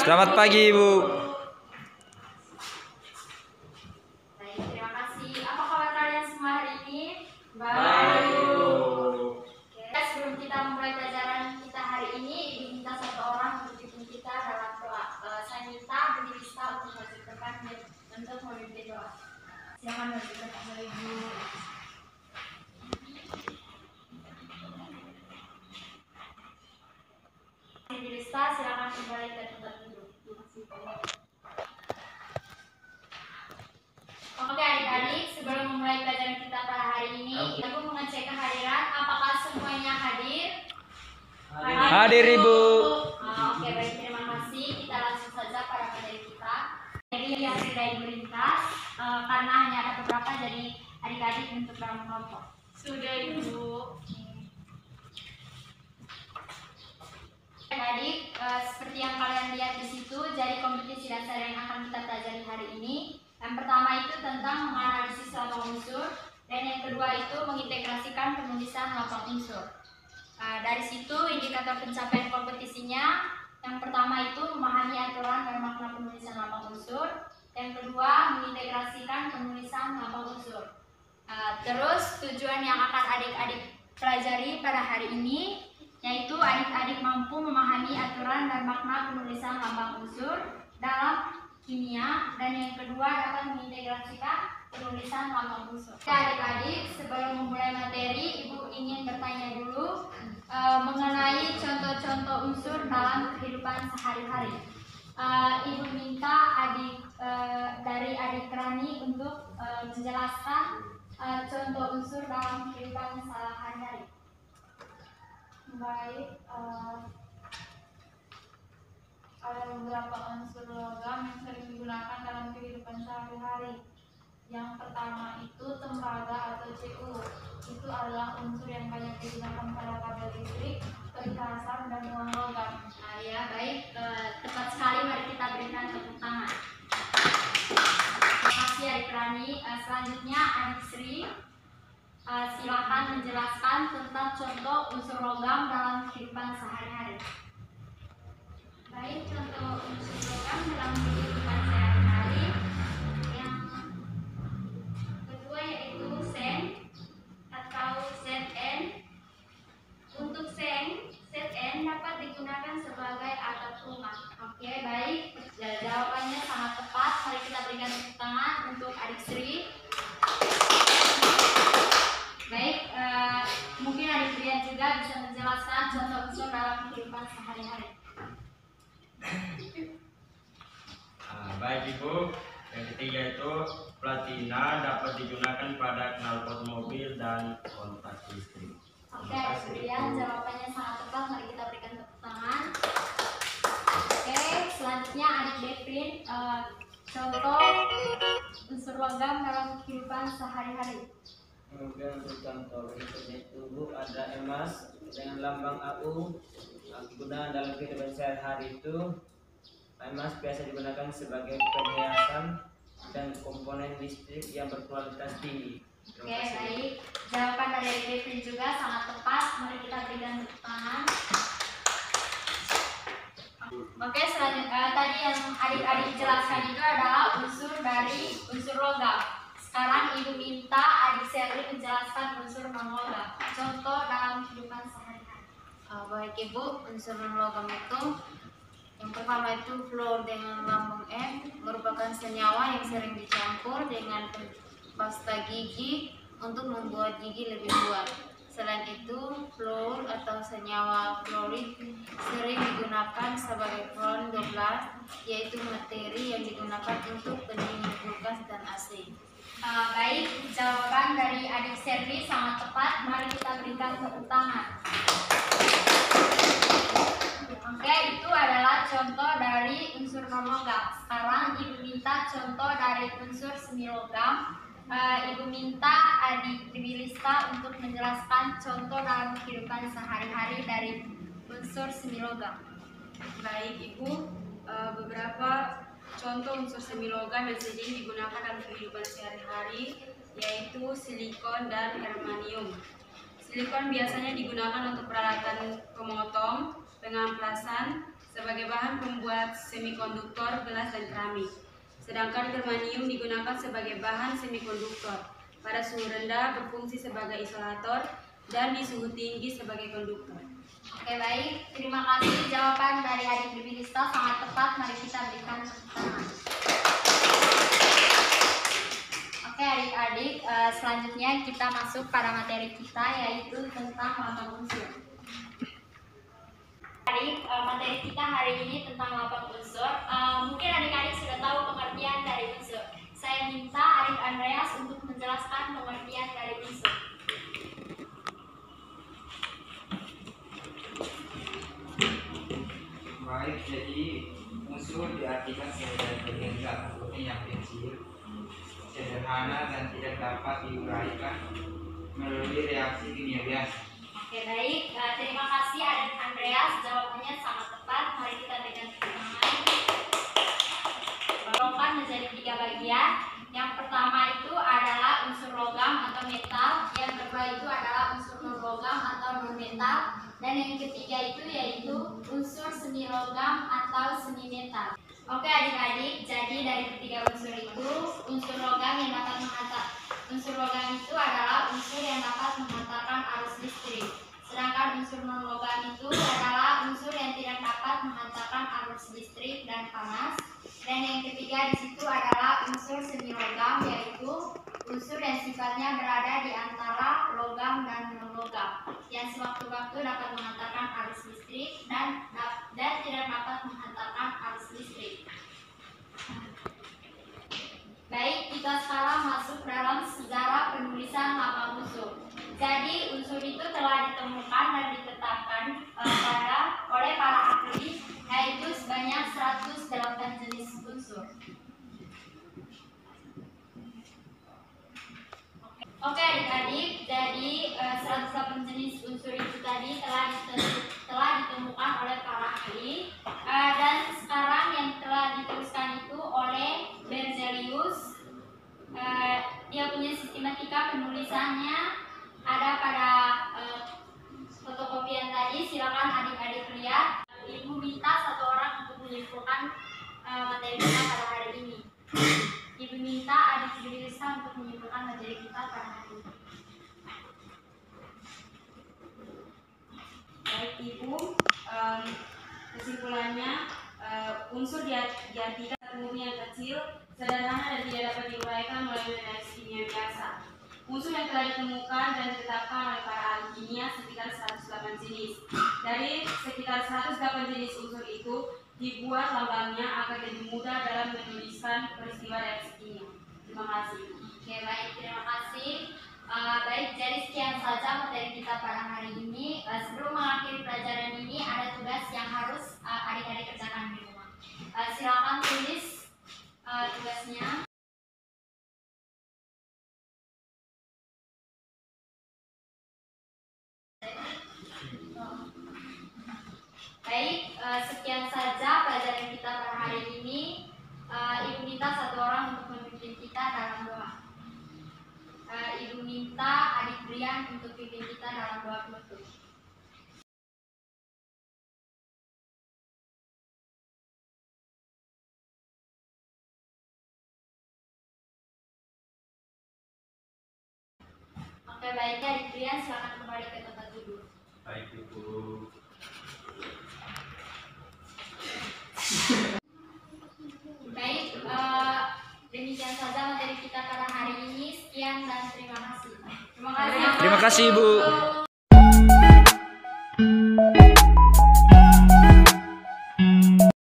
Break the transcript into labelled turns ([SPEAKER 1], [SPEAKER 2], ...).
[SPEAKER 1] Selamat pagi, Ibu.
[SPEAKER 2] Baik, terima kasih. Apa kabar kalian semua hari ini?
[SPEAKER 3] Baik, Bu.
[SPEAKER 2] Oke, sebelum kita memulai pelajaran kita hari ini, Ibu minta satu orang untuk pimpin kita dalam doa. Saya minta Bu Lista untuk maju ke depan untuk memimpin doa. Silakan maju ke depan, Ibu. Bu Lista, silakan kembali ke tempat duduk. Oke adik-adik, sebelum memulai pelajaran kita pada hari ini, Ibu mengecek kehadiran. Apakah semuanya hadir?
[SPEAKER 1] Hadir, Ibu.
[SPEAKER 2] Oke, baik, terima kasih. Kita langsung saja pada materi kita. Jadi yang sudah Ibu ringkas, karena hanya ada beberapa, jadi adik-adik untuk dalam kelompok. Sudah, Ibu. Adik, seperti yang kalian lihat di situ, jadi kompetisi dasar yang akan kita pelajari hari ini. Yang pertama itu tentang menganalisis lambang unsur, dan yang kedua itu mengintegrasikan penulisan lambang unsur. Dari situ indikator pencapaian kompetisinya, yang pertama itu memahami aturan dan makna penulisan lambang unsur, yang kedua mengintegrasikan penulisan lambang unsur. Terus tujuan yang akan adik-adik pelajari pada hari ini, yaitu adik-adik mampu memahami aturan dan makna penulisan lambang unsur dalam kimia, dan yang kedua dapat mengintegrasikan penulisan lambang unsur. Adik-adik, sebelum memulai materi, Ibu ingin bertanya dulu mengenai contoh-contoh unsur dalam kehidupan sehari-hari. Ibu minta dari adik Rani untuk menjelaskan contoh unsur dalam kehidupan sehari-hari. Baik, ada beberapa unsur logam yang sering digunakan dalam kehidupan sehari-hari. Yang pertama itu tembaga atau Cu. Itu adalah unsur yang banyak digunakan pada kabel listrik, perhiasan, dan uang logam. Ya, baik, tepat sekali. Mari kita berikan tepuk tangan. Terima kasih adik Rani. Selanjutnya adik Sri, silakan menjelaskan tentang contoh unsur logam dalam kehidupan sehari-hari. Baik, contoh unsur logam dalam kehidupan sehari-hari yang kedua yaitu Zn atau Zn. Untuk Zn dapat digunakan sebagai alat rumah. Oke, baik, jawabannya sangat tepat. Mari kita berikan tepuk tangan untuk adik Sri. Baik, mungkin adik Brian juga bisa menjelaskan contoh unsur dalam kehidupan sehari-hari.
[SPEAKER 3] Baik, Ibu. Yang ketiga itu platina dapat digunakan pada knalpot mobil dan kontak listrik.
[SPEAKER 2] Oke, kemudian jawabannya sangat tepat. Mari kita berikan tepuk tangan. Oke, selanjutnya adik Devin, contoh unsur logam dalam kehidupan sehari-hari.
[SPEAKER 4] Kemudian untuk contoh unsur tubuh ada emas dengan lambang AU. Kegunaan dalam kehidupan sehari-hari itu, emas biasa digunakan sebagai perhiasan dan komponen listrik yang berkualitas tinggi.
[SPEAKER 2] Oke, baik. Jawaban dari Devin juga sangat tepat. Mari kita berikan tepuk tangan. Oke, selanjutnya tadi yang adik-adik jelaskan itu adalah unsur dari unsur logam. Sekarang Ibu minta adik Sherly menjelaskan unsur non-logam. Contoh dalam kehidupan sehari-hari.
[SPEAKER 5] Baik Ibu, unsur non-logam itu yang pertama itu fluor dengan lambang M merupakan senyawa yang sering dicampur dengan pasta gigi untuk membuat gigi lebih kuat. Selain itu, fluor atau senyawa fluorid sering digunakan sebagai fluorin 12, yaitu materi yang digunakan untuk pendingin kulkas dan AC.
[SPEAKER 2] Baik, jawaban dari adik Sherly sangat tepat. Mari kita berikan tepuk tangan. Oke, itu adalah contoh dari unsur non-logam. Sekarang Ibu minta contoh dari unsur semi logam. Ibu minta adik Lista untuk menjelaskan contoh dalam kehidupan sehari-hari dari unsur semi logam.
[SPEAKER 6] Baik Ibu, beberapa contoh unsur semi logam yang sering digunakan dalam kehidupan sehari-hari yaitu silikon dan germanium. Silikon biasanya digunakan untuk peralatan pemotong, pengamplasan, sebagai bahan pembuat semikonduktor, gelas, dan keramik. Sedangkan germanium digunakan sebagai bahan semikonduktor. Pada suhu rendah berfungsi sebagai isolator dan di suhu tinggi sebagai konduktor.
[SPEAKER 2] Oke, baik. Terima kasih. Jawaban dari adik Bibi Lista sangat tepat. Mari kita berikan tepuk tangan. Oke, adik-adik, selanjutnya kita masuk pada materi kita, yaitu tentang lambang unsur. Adik, materi kita hari ini tentang lambang unsur. Mungkin adik-adik sudah tahu pengertian dari unsur. Saya minta adik Andreas untuk menjelaskan pengertian dari unsur.
[SPEAKER 7] Baik, jadi unsur diartikan sebagai bagian zat yang kecil, sederhana dan tidak dapat diuraikan melalui reaksi kimia biasa.
[SPEAKER 2] Oke, baik. Terima kasih adik Andreas. Jawabannya sangat tepat. Mari kita berikan tepuk tangan. Logam menjadi 3 bagian. Yang pertama itu adalah unsur logam atau metal. Yang kedua itu adalah unsur non logam atau non metal. Dan yang ketiga itu yaitu unsur semi logam atau semi metal. Oke adik-adik, jadi dari ketiga unsur itu, unsur logam yang dapat unsur logam itu adalah unsur yang dapat menghantarkan arus listrik. Sedangkan unsur non logam itu adalah unsur yang tidak dapat menghantarkan arus listrik dan panas. Dan yang ketiga di situ adalah unsur semi logam, yaitu unsur yang sifatnya berada di antara logam dan non logam, yang sewaktu-waktu dapat menghantarkan arus listrik dan tidak dapat menghantarkan arus listrik. Baik, kita sekarang masuk dalam sejarah penulisan lambang unsur. Jadi unsur itu telah ditemukan dan ditetapkan oleh para ahli, yaitu sebanyak 108 jenis unsur. Oke adik-adik, jadi 108 jenis unsur itu tadi telah ditemukan oleh para ahli, dan sekarang yang telah diteruskan itu oleh Berzelius. Dia punya sistematika penulisannya ada pada fotokopian tadi. Silakan adik-adik lihat. Ibu minta 1 orang untuk menyimpulkan materi kita pada hari ini. Ibu minta adik Bibi Lista untuk menyimpulkan materi kita pada hari ini.
[SPEAKER 6] Baik Ibu, kesimpulannya unsur diartikan umumnya yang kecil, sederhana dan tidak dapat diuraikan melalui reaksi kimia biasa. Unsur yang telah ditemukan dan ditetapkan oleh para ahli kimia sekitar 108 jenis. Dari sekitar 108 jenis unsur itu dibuat lambangnya agar lebih mudah dalam menuliskan peristiwa reaksi kimia. Terima kasih.
[SPEAKER 2] Oke, baik, terima kasih. Baik, jadi sekian saja materi kita pada hari ini. Sebelum mengakhiri pelajaran ini, ada tugas yang harus adik-adik kerjakan di rumah. Silakan tulis tugasnya. Baik, sekian saja pelajaran kita pada hari ini. Ibu minta 1 orang untuk memimpin kita dalam doa. Ibu minta adik Brian untuk pimpin kita dalam doa penutup. Oke, baiknya adik Brian, silakan kembali ke tempat duduk.
[SPEAKER 3] Baik Ibu.
[SPEAKER 2] Baik, demikian saja materi kita pada hari ini. Sekian dan terima kasih.
[SPEAKER 1] Terima kasih, Ibu.